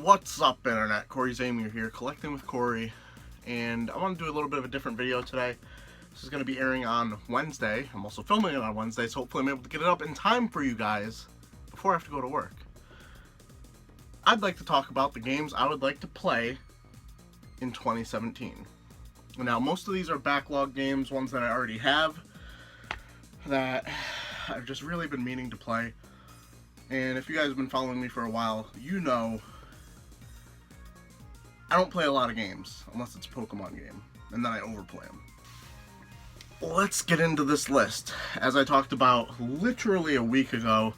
What's up, Internet? Cory here, collecting with Cory, and I want to do a little bit of a different video today. This is going to be airing on Wednesday. I'm also filming it on Wednesday, so hopefully I'm able to get it up in time for you guys before I have to go to work. I'd like to talk about the games I would like to play in 2017. Now, most of these are backlog games, ones that I already have, that I've just really been meaning to play. And if you guys have been following me for a while, you know I don't play a lot of games unless it's a Pokemon game, and then I overplay them. Let's get into this list. As I talked about literally a week ago,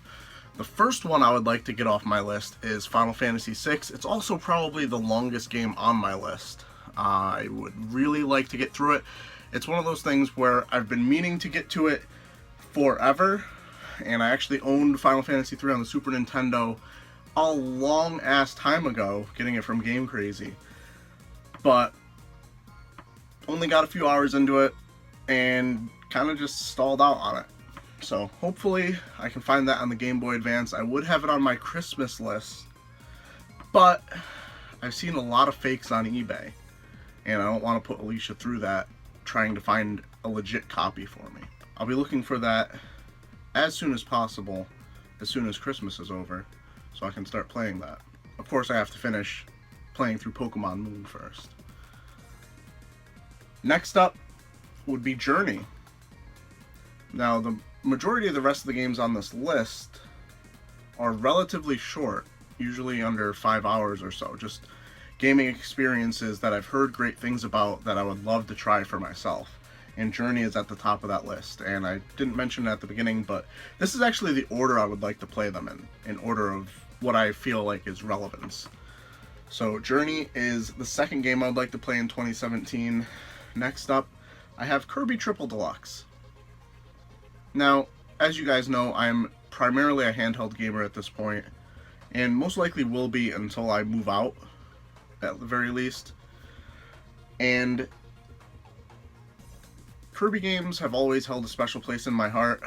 the first one I would like to get off my list is Final Fantasy VI. It's also probably the longest game on my list. I would really like to get through it. It's one of those things where I've been meaning to get to it forever, and I actually owned Final Fantasy III on the Super Nintendo a long ass time ago, getting it from Game Crazy, but only got a few hours into it and kind of just stalled out on it. So hopefully I can find that on the Game Boy Advance. I would have it on my Christmas list, but I've seen a lot of fakes on eBay, and I don't want to put Alicia through that trying to find a legit copy for me. I'll be looking for that as soon as possible, as soon as Christmas is over, so I can start playing that. Of course, I have to finish playing through Pokemon Moon first. Next up would be Journey. Now, the majority of the rest of the games on this list are relatively short, usually under 5 hours or so. Just gaming experiences that I've heard great things about that I would love to try for myself. And Journey is at the top of that list. And I didn't mention it at the beginning, but this is actually the order I would like to play them in order of what I feel like is relevance. So Journey is the second game I would like to play in 2017. Next up, I have Kirby Triple Deluxe. Now, as you guys know, I'm primarily a handheld gamer at this point, and most likely will be until I move out, at the very least. And Kirby games have always held a special place in my heart.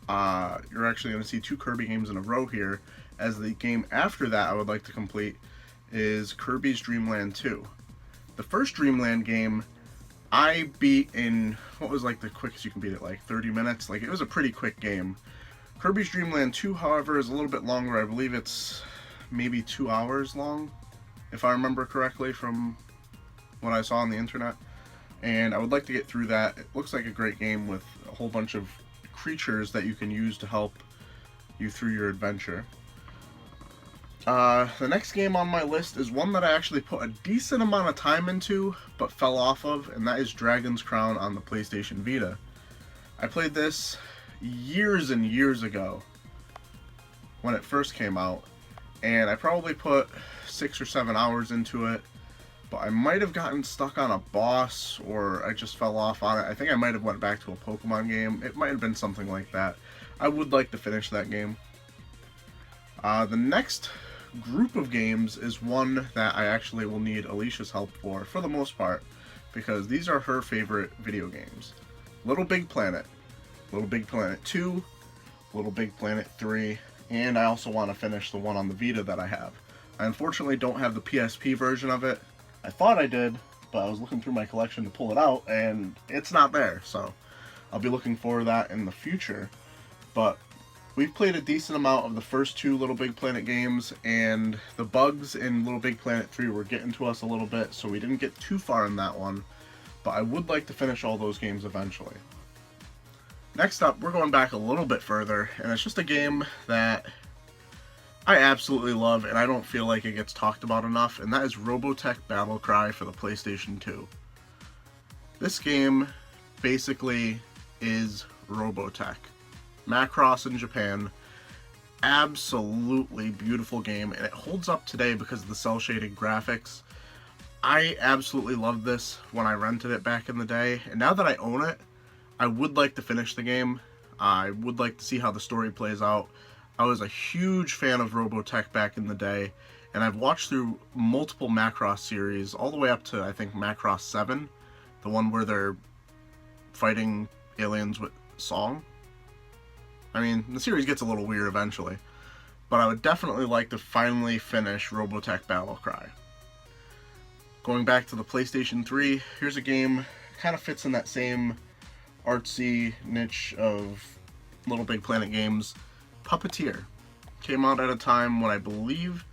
You're actually going to see 2 Kirby games in a row here, as the game after that I would like to complete is Kirby's Dream Land 2. The first Dream Land game I beat in, what was like the quickest you can beat it, like 30 minutes? Like, it was a pretty quick game. Kirby's Dream Land 2, however, is a little bit longer. I believe it's maybe 2 hours long, if I remember correctly from what I saw on the internet. And I would like to get through that. It looks like a great game with a whole bunch of creatures that you can use to help you through your adventure. The next game on my list is one that I actually put a decent amount of time into, but fell off of, and that is Dragon's Crown on the PlayStation Vita. I played this years and years ago when it first came out, and I probably put 6 or 7 hours into it. But I might have gotten stuck on a boss, or I just fell off on it. I think I might have went back to a Pokemon game. It might have been something like that. I would like to finish that game. The next group of games is one that I actually will need Alicia's help for the most part, because these are her favorite video games. Little Big Planet, Little Big Planet 2, Little Big Planet 3, and I also want to finish the one on the Vita that I have. I unfortunately don't have the PSP version of it. I thought I did, but I was looking through my collection to pull it out, and it's not there, so I'll be looking for that in the future. But we've played a decent amount of the first 2 Little Big Planet games, and the bugs in Little Big Planet 3 were getting to us a little bit, so we didn't get too far in that one, but I would like to finish all those games eventually. Next up, we're going back a little bit further, and it's just a game that I absolutely love, and I don't feel like it gets talked about enough, and that is Robotech Battle Cry for the PlayStation 2. This game basically is Robotech. Macross in Japan. Absolutely beautiful game, and it holds up today because of the cel-shaded graphics. I absolutely loved this when I rented it back in the day, and now that I own it, I would like to finish the game. I would like to see how the story plays out. I was a huge fan of Robotech back in the day, and I've watched through multiple Macross series, all the way up to, I think, Macross 7, the one where they're fighting aliens with song. I mean, the series gets a little weird eventually, but I would definitely like to finally finish Robotech Battle Cry. Going back to the PlayStation 3, here's a game kind of fits in that same artsy niche of Little Big Planet games. Puppeteer came out at a time when I believe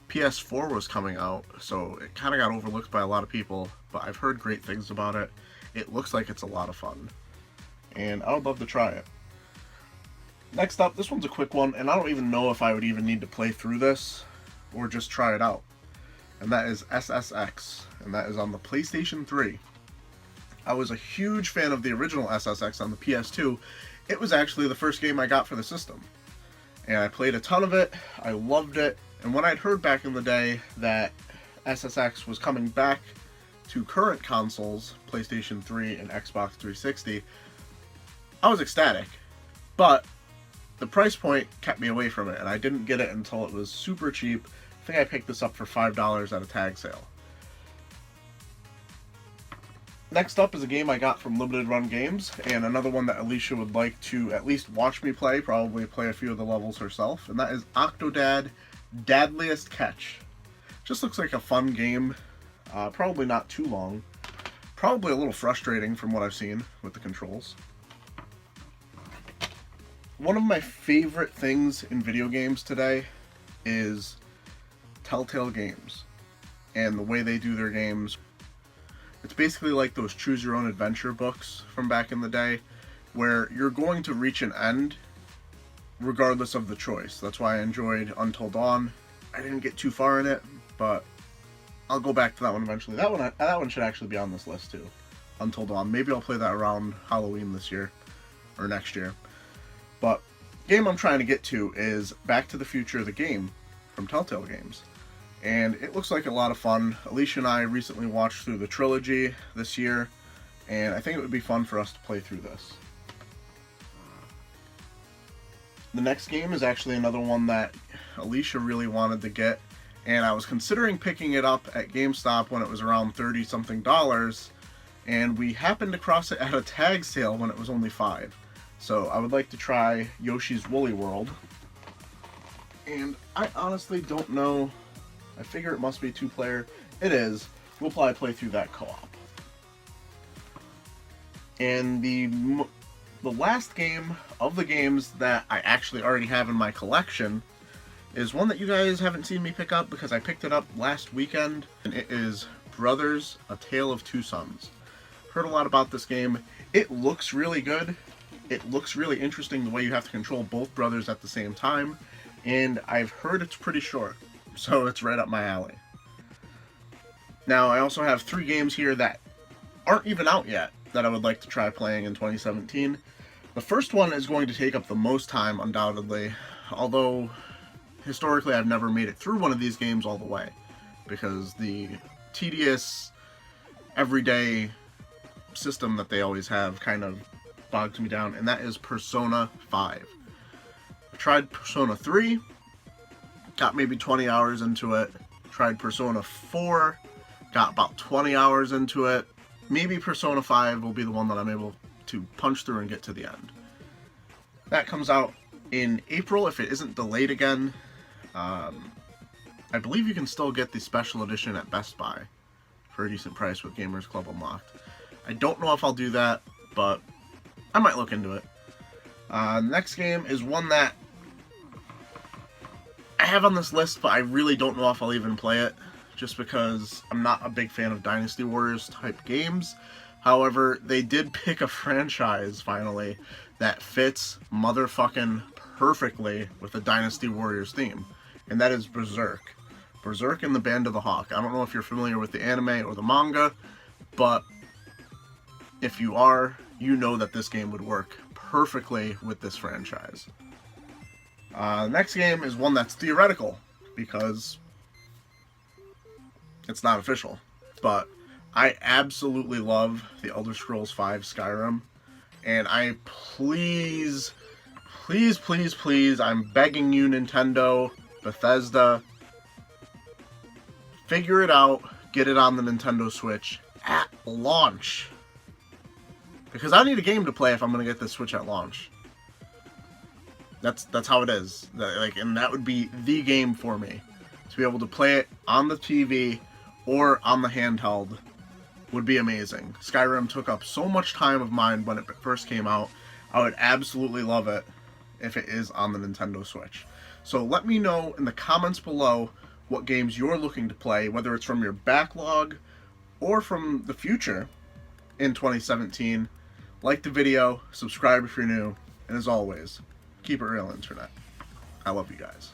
PS4 was coming out, so it kind of got overlooked by a lot of people, but I've heard great things about it. It looks like it's a lot of fun, and I would love to try it. Next up, this one's a quick one, and I don't even know if I would even need to play through this or just try it out. And that is SSX, and that is on the PlayStation 3. I was a huge fan of the original SSX on the PS2. It was actually the first game I got for the system. And I played a ton of it, I loved it, and when I'd heard back in the day that SSX was coming back to current consoles, PlayStation 3 and Xbox 360, I was ecstatic. But the price point kept me away from it, and I didn't get it until it was super cheap. I think I picked this up for $5 at a tag sale. Next up is a game I got from Limited Run Games, and another one that Alicia would like to at least watch me play, probably play a few of the levels herself, and that is Octodad Dadliest Catch. Just looks like a fun game, probably not too long, probably a little frustrating from what I've seen with the controls. One of my favorite things in video games today is Telltale Games and the way they do their games. It's basically like those choose your own adventure books from back in the day where you're going to reach an end regardless of the choice. That's why I enjoyed Until Dawn. I didn't get too far in it, but I'll go back to that one eventually. That one should actually be on this list too. Until Dawn. Maybe I'll play that around Halloween this year or next year. But the game I'm trying to get to is Back to the Future, the game from Telltale Games. And it looks like a lot of fun. Alicia and I recently watched through the trilogy this year, and I think it would be fun for us to play through this. The next game is actually another one that Alicia really wanted to get, and I was considering picking it up at GameStop when it was around $30-something, and we happened to cross it at a tag sale when it was only $5. So I would like to try Yoshi's Woolly World, and I honestly don't know. I figure it must be 2-player. It is. We'll probably play through that co-op. And the last game of the games that I actually already have in my collection is one that you guys haven't seen me pick up because I picked it up last weekend, and it is Brothers: A Tale of Two Sons. Heard a lot about this game. It looks really good. It looks really interesting the way you have to control both brothers at the same time, and I've heard it's pretty short. So it's right up my alley. Now, I also have 3 games here that aren't even out yet that I would like to try playing in 2017. The first one is going to take up the most time, undoubtedly, although historically I've never made it through one of these games all the way, because the tedious, everyday system that they always have kind of bogs me down, and that is Persona 5. I tried Persona 3, got maybe 20 hours into it. Tried Persona 4, got about 20 hours into it. Maybe Persona 5 will be the one that I'm able to punch through and get to the end. That comes out in April if it isn't delayed again. I believe you can still get the special edition at Best Buy for a decent price with Gamers Club Unlocked. I don't know if I'll do that, but I might look into it. The next game is one that I have on this list, but I really don't know if I'll even play it, just because I'm not a big fan of Dynasty Warriors type games. However, they did pick a franchise, finally, that fits motherfucking perfectly with the Dynasty Warriors theme, and that is Berserk. Berserk and the Band of the Hawk. I don't know if you're familiar with the anime or the manga, but if you are, you know that this game would work perfectly with this franchise. The next game is one that's theoretical, because it's not official, but I absolutely love the Elder Scrolls V Skyrim, and I please, I'm begging you, Nintendo, Bethesda, figure it out, get it on the Nintendo Switch at launch, because I need a game to play if I'm going to get this Switch at launch. That's how it is. And that would be the game for me. To be able to play it on the TV or on the handheld would be amazing. Skyrim took up so much time of mine when it first came out. I would absolutely love it if it is on the Nintendo Switch. So let me know in the comments below what games you're looking to play, whether it's from your backlog or from the future in 2017. Like the video, subscribe if you're new, and as always, keep it real, Internet. I love you guys.